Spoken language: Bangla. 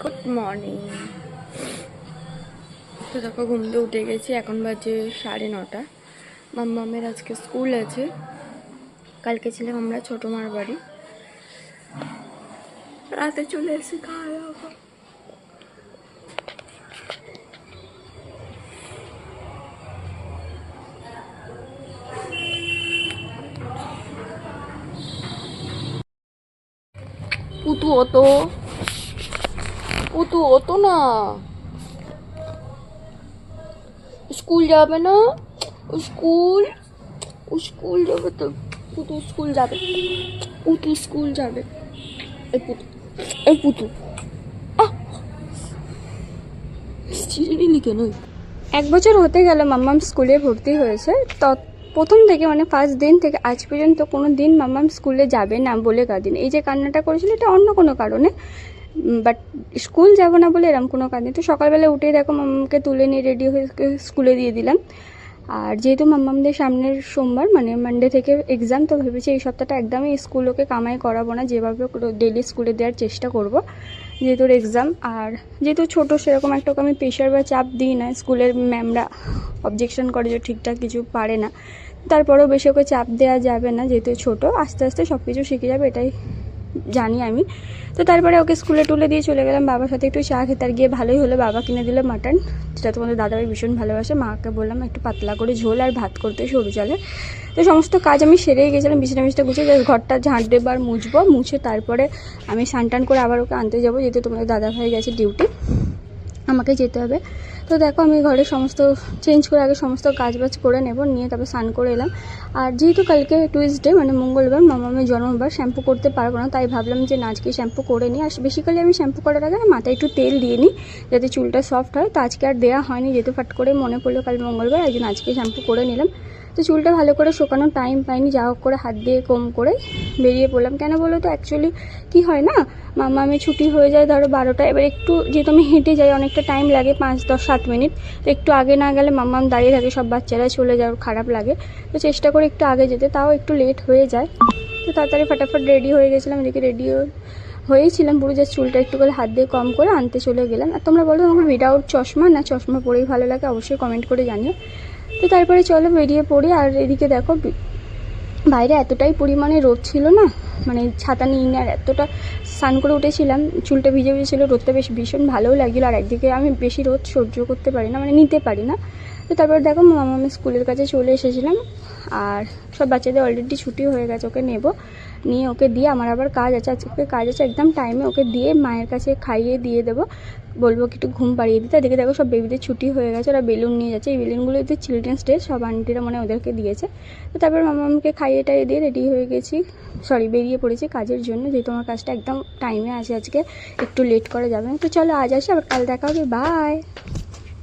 Good morning. তো দেখো ঘুম থেকে উঠে গেছি, এখন বাজে 9:30। মাম্মামের আজকে স্কুল আছে। কালকে ছিলাম আমরা ছোট মার বাড়ি, রাতে চলে এসে খাওয়া দাওয়া। পুতু অতো না, স্কুল যাবে না? স্কুল স্কুল যাবে তো। পুতু স্কুল যাবে, পুতু স্কুল যাবে। এই পুতু চিনি কেন? 1 বছর হতে গেল মাম্মাম স্কুলে ভর্তি হয়েছে। প্রথম থেকে মানে ফার্স্ট দিন থেকে আজ পর্যন্ত কোনো দিন মাম্মাম স্কুলে যাবে না বলে কাঁদিন। এই যে কান্নাটা করেছিল এটা অন্য কোনো কারণে, বাট স্কুল যাব না বলে এরকম কোনো কাঁদিনি। তো সকালবেলা উঠেই দেখো মাম্মামকে তুলে নিয়ে রেডি হয়ে স্কুলে দিয়ে দিলাম। আর যেহেতু মাম্মামদের সামনের সোমবার মানে মানডে থেকে এক্সাম, তো ভেবেছি এই সপ্তাহটা একদমই স্কুল ওকে কামাই করাবো না, যেভাবে ডেলি স্কুলে দেওয়ার চেষ্টা করব যেহেতু ওর এক্সাম। আর যেহেতু ছোটো সেরকম একটা ওকে আমি প্রেশার বা চাপ দিই না, স্কুলের ম্যামরা অবজেকশন করে যে ঠিকঠাক কিছু পারে না, তারপরেও বেশি ওকে চাপ দেওয়া যাবে না, যেহেতু ছোটো আস্তে আস্তে সব কিছু শিখে যাবে এটাই জানি আমি। তো তারপরে ওকে স্কুলে তুলে দিয়ে চলে গেলাম বাবার সাথে একটু চা খেতে। আর গিয়ে ভালোই হলো, বাবা কিনে দিল মাটন, যেটা তোমাদের দাদাভাই ভীষণ ভালোবাসে। মাকে বললাম একটু পাতলা করে ঝোল আর ভাত করতে সরু চালে। তো সমস্ত কাজ আমি সেরেই গেছিলাম, বিছানা গুছিয়ে ঘরটা ঝাঁট দেবো আর মুছে তারপরে আমি স্নান করে আবার ওকে আনতে যাবো, যেহেতু তোমাদের দাদাভাই গেছে ডিউটি, আমাকে যেতে হবে। তো দেখো আমি ঘরে সমস্ত চেঞ্জ করে আগে সমস্ত কাজবাজ করে নেব, নিয়ে তারপর স্নান করে এলাম। আর যেহেতু কালকে টুইসডে মানে মঙ্গলবার, মামামের জন্মবার, শ্যাম্পু করতে পারবো না, তাই ভাবলাম যে না আজকে শ্যাম্পু করে নিই। আর বেসিক্যালি আমি শ্যাম্পু করার আগে মাথায় একটু তেল দিয়ে নিই যাতে চুলটা সফট হয়। তো আজকে আর দেওয়া হয়নি, যেহেতু ফাট করে মনে পড়লো কাল মঙ্গলবার, এই জন্য আজকে শ্যাম্পু করে নিলাম। তো চুলটা ভালো করে শোকানোর টাইম পাইনি, যা হোক করে হাত দিয়ে কম করে বেরিয়ে পড়লাম। কেন বলো তো, অ্যাকচুয়ালি কী হয় না, মাম্মামের ছুটি হয়ে যায় ধরো 12টা, এবার একটু যেহেতু আমি হেঁটে যাই অনেকটা টাইম লাগে 5, 10, 7 মিনিট, তো একটু আগে না গেলে মাম্মাম দাঁড়িয়ে থাকে, সব বাচ্চারা চলে যায়, খারাপ লাগে। তো চেষ্টা করে একটু আগে যেতে, তাও একটু লেট হয়ে যায়। তো তাড়াতাড়ি ফটাফট রেডি হয়ে গেছিলাম, এদিকে রেডি হয়েছিলাম পুরো, যে চুলটা একটু করে হাত দিয়ে কম করে আনতে চলে গেলাম। আর তোমরা বলো আমার উইদাউট চশমা না চশমা পরেই ভালো লাগে, অবশ্যই কমেন্ট করে জানিও। তো তারপরে চলো বেরিয়ে পড়ি। আর এদিকে দেখো বাইরে এতটাই পরিমাণে রোদ ছিল না, মানে ছাতা নিয়ে আর এতটা স্নান করে উঠেছিলাম, চুলটা ভিজে ছিল, রোদটা বেশ ভীষণ ভালোও লাগছিলো। আর একদিকে আমি বেশি রোদ সহ্য করতে পারি না, মানে নিতে পারি না। তো তারপর দেখো মামামের স্কুলের কাছে চলে এসেছিলাম, আর সব বাচ্চাদের অলরেডি ছুটি হয়ে গেছে, ওকে নিয়ে ওকে দিয়ে আমার আবার কাজ আছে, আজকে কাজ আছে একদম টাইমে, ওকে দিয়ে মায়ের কাছে খাইয়ে দিয়ে দেবো, বলবো কি একটু ঘুম পাড়িয়ে দিতে। এদিকে দেখো সব বেবিদের ছুটি হয়ে গেছে, ওরা বেলুন নিয়ে যাচ্ছে, এই বেলুনগুলো এদের চিলড্রেন্স ডে, সব আন্টিরা মানে ওদেরকে দিয়েছে। তো তারপর মামাকে খাইয়ে টাইয়ে দিয়ে রেডি হয়ে গেছি, বেরিয়ে পড়েছি কাজের জন্য, যেহেতু আমার কাজটা একদম টাইমে আছে, আজকে একটু লেট করা যাবে না। তো চলো আজ আসি, আবার কাল দেখা হবে, বাই।